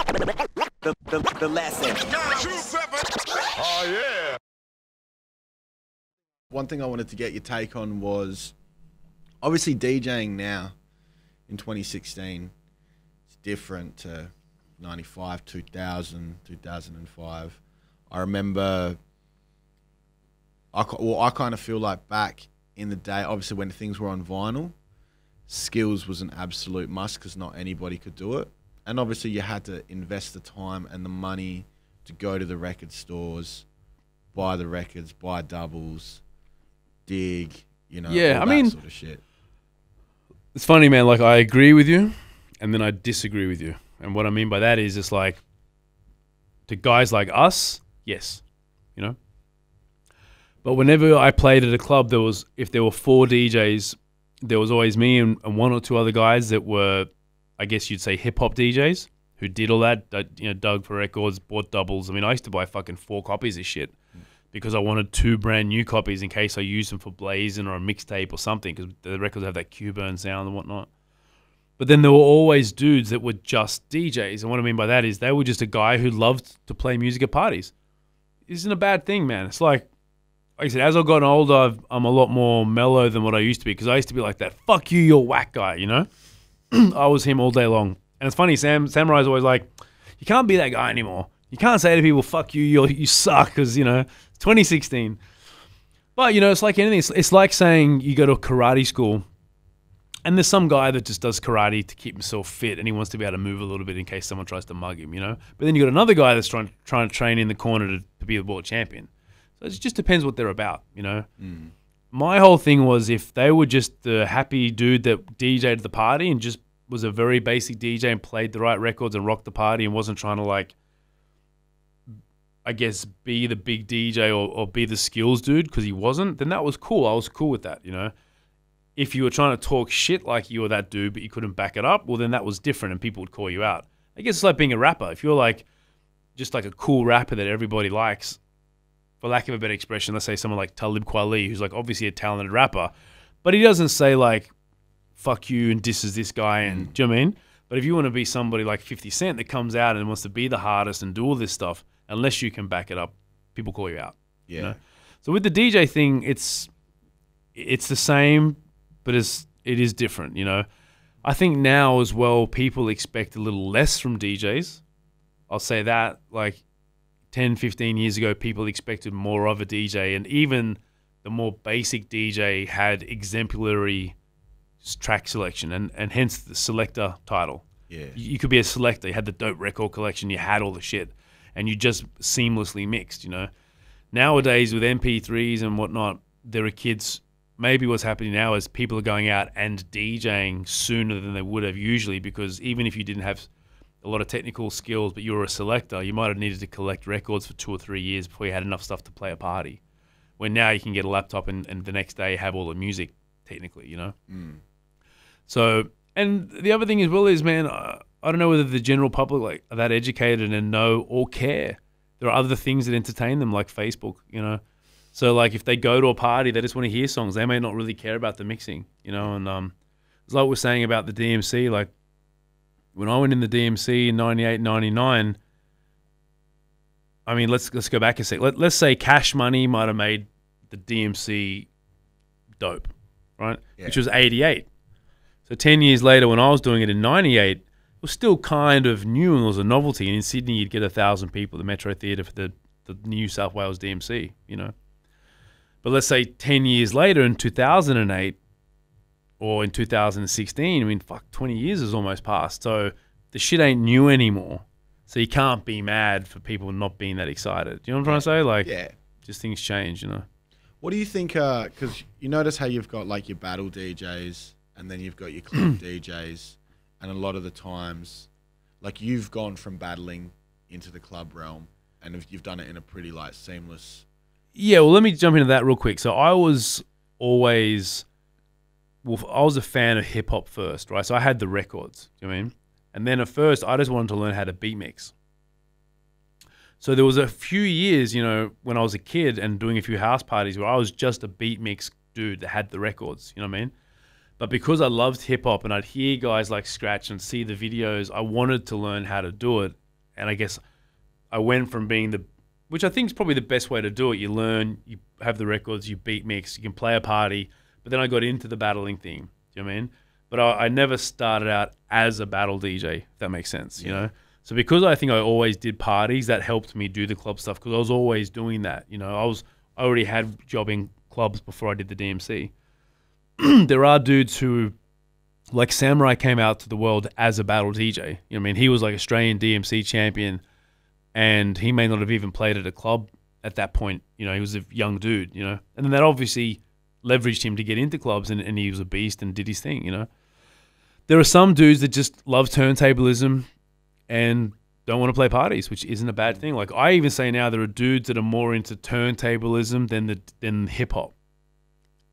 The lesson. Oh, yeah. One thing I wanted to get your take on was obviously DJing now in 2016 is different to 95, 2000, 2005. I remember, I kind of feel like back in the day, obviously when things were on vinyl, skills was an absolute must because not anybody could do it. And obviously you had to invest the time and the money to go to the record stores, buy the records, buy doubles, dig, you know, yeah, all I that mean, sort of shit. it's funny, man. Like, I agree with you, and then I disagree with you. And what I mean by that is, it's like, to guys like us, yes, you know. But whenever I played at a club, if there were 4 DJs, there was always me and 1 or 2 other guys that were, I guess you'd say, hip hop DJs who did all that. You know, dug for records, bought doubles. I mean, I used to buy fucking 4 copies of shit because I wanted 2 brand new copies in case I used them for blazing or a mixtape or something, because the records have that Q-burn sound and whatnot. But then there were always dudes that were just DJs. And what I mean by that is they were just a guy who loved to play music at parties. It isn't a bad thing, man. It's like I said, as I've gotten older, I'm a lot more mellow than what I used to be, because I used to be like that, fuck you, you're whack guy, you know? I was him all day long. And it's funny, Samurai's always like, you can't be that guy anymore. You can't say to people, fuck you, you suck, because, you know, it's 2016. But, you know, it's like anything. It's like saying you go to a karate school and there's some guy that just does karate to keep himself fit and he wants to be able to move a little bit in case someone tries to mug him, you know? But then you got another guy that's trying to train in the corner to be the world champion. So it just depends what they're about, you know? Mm. My whole thing was, if they were just the happy dude that DJ'd the party and just was a very basic DJ and played the right records and rocked the party and wasn't trying to, like, I guess, be the big DJ or be the skills dude, because he wasn't, then that was cool. I was cool with that, you know? If you were trying to talk shit like you were that dude but you couldn't back it up, well, then that was different and people would call you out. I guess it's like being a rapper. If you're like just like a cool rapper that everybody likes, for lack of a better expression, let's say someone like Talib Kweli, who's like obviously a talented rapper, but he doesn't say like, fuck you and disses this guy and, do you know what I mean? But if you want to be somebody like 50 Cent that comes out and wants to be the hardest and do all this stuff, unless you can back it up, people call you out. Yeah. You know? So with the DJ thing, it's the same, but it is different, you know? I think now as well, people expect a little less from DJs. I'll say that, like 10, 15 years ago, people expected more of a DJ, and even the more basic DJ had exemplary track selection and hence the selector title. Yeah. You could be a selector. You had the dope record collection. You had all the shit, and you just seamlessly mixed, you know? Nowadays, with MP3s and whatnot, there are kids. Maybe what's happening now is people are going out and DJing sooner than they would have usually, because even if you didn't have a lot of technical skills, but you were a selector, you might have needed to collect records for 2 or 3 years before you had enough stuff to play a party. Where now you can get a laptop and the next day have all the music, technically, you know? Mm. So, and the other thing as well is, man, I don't know whether the general public like are that educated and know or care. There are other things that entertain them, like Facebook, you know? So, like, if they go to a party, they just want to hear songs. They may not really care about the mixing, you know? And it's like we're saying about the DMC. Like, when I went in the DMC in 98, 99, I mean, let's go back a sec. Let's say Cash Money might have made the DMC dope, right? Yeah. Which was 88. So 10 years later, when I was doing it in 98, it was still kind of new and it was a novelty. And in Sydney, you'd get 1,000 people at the Metro Theatre for the New South Wales DMC, you know? But let's say 10 years later in 2008 or in 2016, I mean, fuck, 20 years has almost passed. So the shit ain't new anymore. So you can't be mad for people not being that excited. You know what I'm trying to say? Like, yeah, just things change, you know? What do you think, because you notice how you've got like your battle DJs and then you've got your club DJs, and a lot of the times, like you've gone from battling into the club realm and you've done it in a pretty like seamless. Yeah, well, let me jump into that real quick. So I was always, I was a fan of hip hop first, right? So I had the records, you know what I mean? And then at first, I just wanted to learn how to beat mix. So there was a few years, you know, when I was a kid and doing a few house parties where I was just a beat mix dude that had the records, you know what I mean? But because I loved hip hop and I'd hear guys like Scratch and see the videos, I wanted to learn how to do it. And I guess I went from being which I think is probably the best way to do it. You learn, you have the records, you beat mix, you can play a party. But then I got into the battling thing. Do you know what I mean? But I never started out as a battle DJ, if that makes sense, you know? So because I think I always did parties, that helped me do the club stuff because I was always doing that. You know, I already had jobbing clubs before I did the DMC. There are dudes who, like Samurai, came out to the world as a battle DJ. You know what I mean? He was like Australian DMC champion, and he may not have even played at a club at that point. You know, he was a young dude, you know? And then that obviously leveraged him to get into clubs, and he was a beast and did his thing, you know? There are some dudes that just love turntablism and don't want to play parties, which isn't a bad thing. Like I even say now, there are dudes that are more into turntablism than hip hop.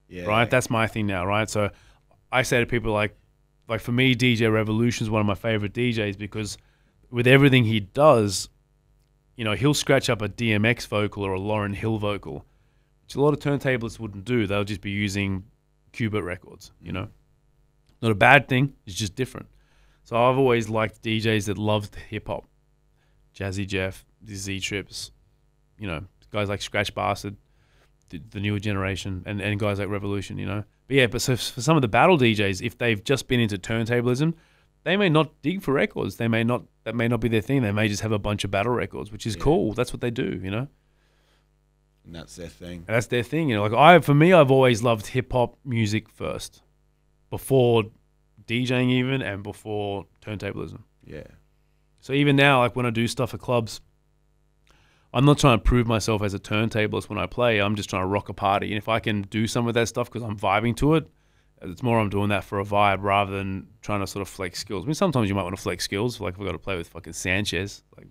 Yeah. Right? That's my thing now, right? So I say to people like for me, DJ Revolution is one of my favorite DJs because with everything he does, you know, he'll scratch up a DMX vocal or a Lauryn Hill vocal, which a lot of turntablists wouldn't do. They'll just be using Qubit records, you know? Not a bad thing, it's just different. So I've always liked DJs that loved hip-hop. Jazzy Jeff, the Z-Trips, you know, guys like Scratch Bastard, the newer generation, and guys like Revolution, you know? But yeah, so for some of the battle DJs, if they've just been into turntablism, they may not dig for records. That may not be their thing. They may just have a bunch of battle records, which is cool. That's what they do, you know? And that's their thing. And that's their thing, you know? Like for me, I've always loved hip-hop music first, before DJing even, and before turntablism. Yeah. So even now, like when I do stuff at clubs, I'm not trying to prove myself as a turntablist when I play. I'm just trying to rock a party. And if I can do some of that stuff because I'm vibing to it, it's more I'm doing that for a vibe rather than trying to sort of flex skills. I mean, sometimes you might want to flex skills. Like if I've got to play with fucking Sanchez, like you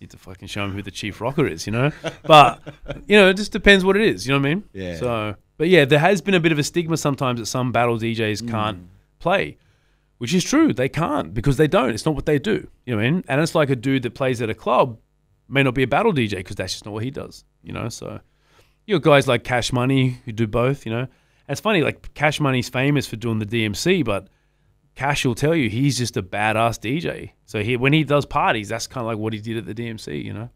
need to fucking show him who the chief rocker is, you know? But, you know, it just depends what it is, you know what I mean? Yeah. So, but yeah, there has been a bit of a stigma sometimes that some battle DJs can't play, which is true. They can't because they don't. It's not what they do, you know what I mean? And it's like a dude that plays at a club may not be a battle DJ because that's just not what he does, you know? So you got guys like Cash Money who do both, you know? And it's funny, like Cash Money's famous for doing the DMC, but Cash will tell you he's just a badass DJ. So when he does parties, that's kind of like what he did at the DMC, you know?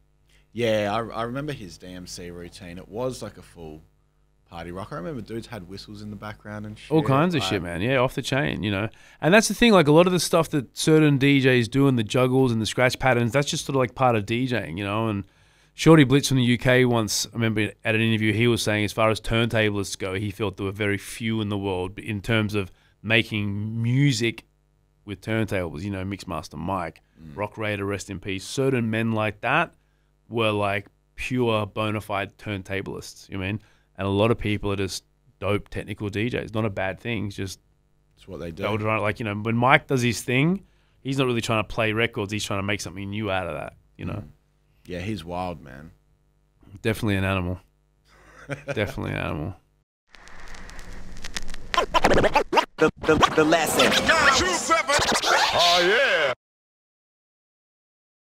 Yeah, I remember his DMC routine. It was like a full party rock. I remember dudes had whistles in the background and shit. All kinds of shit, man. Yeah, off the chain, you know? And that's the thing, like a lot of the stuff that certain DJs do in the juggles and the scratch patterns, that's just sort of like part of DJing, you know? And Shorty Blitz from the UK once, I remember at an interview, he was saying as far as turntablists go, he felt there were very few in the world in terms of making music with turntables, you know, Mixmaster Mike, Rock Raider, rest in peace. Certain men like that were like pure bona fide turntablists, you know what I mean? And a lot of people are just dope technical DJs. Not a bad thing. It's just it's what they do. Like, you know, when Mike does his thing, he's not really trying to play records. He's trying to make something new out of that, you know? Yeah, he's wild, man. Definitely an animal. Definitely an animal. The lesson. 927. Oh, yeah.